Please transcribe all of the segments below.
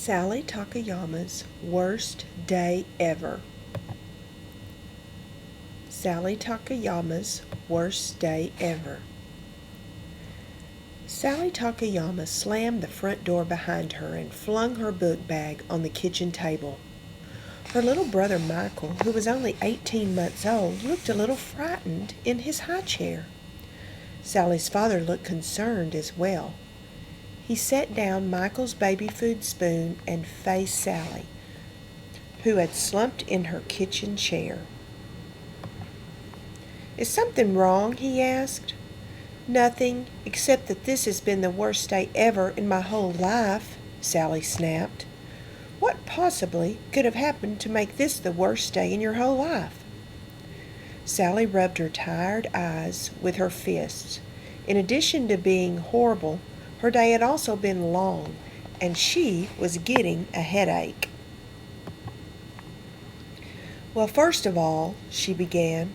Sally Takayama's worst day ever. Sally Takayama's worst day ever. Sally Takayama slammed the front door behind her and flung her book bag on the kitchen table. Her little brother Michael, who was only 18 months old, looked a little frightened in his high chair. Sally's father looked concerned as well. He set down Michael's baby food spoon and faced Sally, who had slumped in her kitchen chair. "Is something wrong?" he asked. "Nothing, except that this has been the worst day ever in my whole life," Sally snapped. "What possibly could have happened to make this the worst day in your whole life?" Sally rubbed her tired eyes with her fists. In addition to being horrible, her day had also been long, and she was getting a headache. "Well, first of all," she began,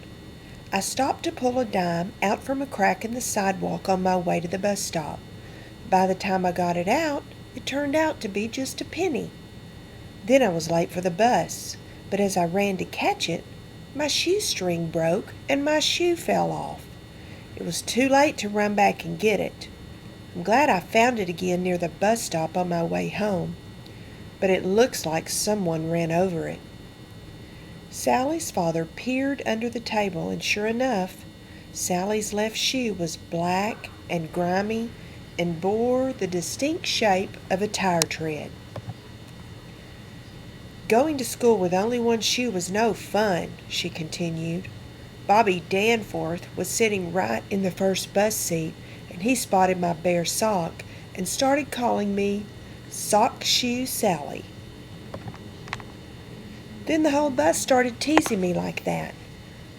"I stopped to pull a dime out from a crack in the sidewalk on my way to the bus stop. By the time I got it out, it turned out to be just a penny. Then I was late for the bus, but as I ran to catch it, my shoestring broke and my shoe fell off. It was too late to run back and get it. I'm glad I found it again near the bus stop on my way home, but it looks like someone ran over it." Sally's father peered under the table, and sure enough, Sally's left shoe was black and grimy and bore the distinct shape of a tire tread. "Going to school with only one shoe was no fun," she continued. "Bobby Danforth was sitting right in the first bus seat, and he spotted my bare sock and started calling me Sock Shoe Sally. Then the whole bus started teasing me like that.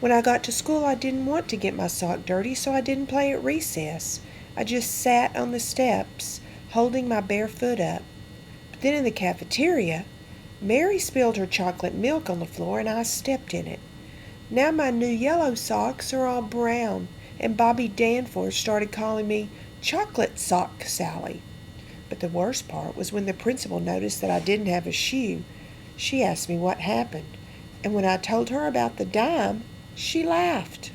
When I got to school, I didn't want to get my sock dirty, so I didn't play at recess. I just sat on the steps, holding my bare foot up. But then in the cafeteria, Mary spilled her chocolate milk on the floor, and I stepped in it. Now my new yellow socks are all brown, and Bobby Danforth started calling me Chocolate Sock Sally. But the worst part was when the principal noticed that I didn't have a shoe. She asked me what happened, and when I told her about the dime, she laughed."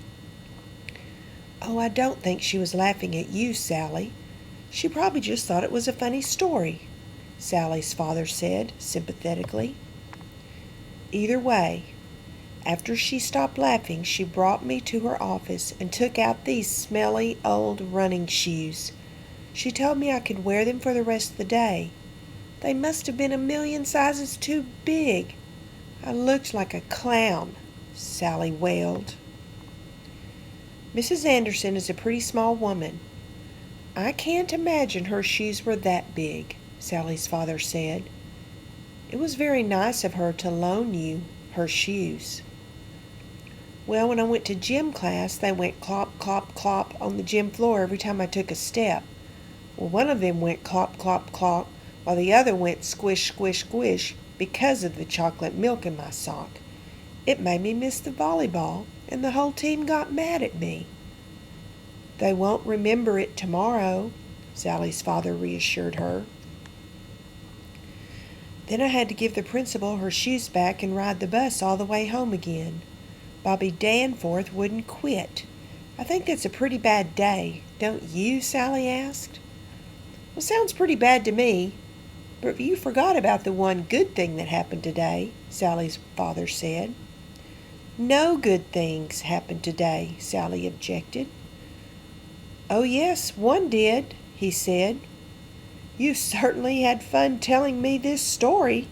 "Oh, I don't think she was laughing at you, Sally. She probably just thought it was a funny story," Sally's father said sympathetically. "Either way, after she stopped laughing, she brought me to her office and took out these smelly old running shoes. She told me I could wear them for the rest of the day. They must have been a million sizes too big. I looked like a clown," Sally wailed. "Mrs. Anderson is a pretty small woman. I can't imagine her shoes were that big," Sally's father said. "It was very nice of her to loan you her shoes." "Well, when I went to gym class, they went clop, clop, clop on the gym floor every time I took a step. Well, one of them went clop, clop, clop, while the other went squish, squish, squish because of the chocolate milk in my sock. It made me miss the volleyball, and the whole team got mad at me." "They won't remember it tomorrow," Sally's father reassured her. "Then I had to give the principal her shoes back and ride the bus all the way home again. Bobby Danforth wouldn't quit. I think that's a pretty bad day, don't you?" Sally asked. "Well, sounds pretty bad to me. But you forgot about the one good thing that happened today," Sally's father said. "No good things happened today," Sally objected. "Oh, yes, one did," he said. "You certainly had fun telling me this story,"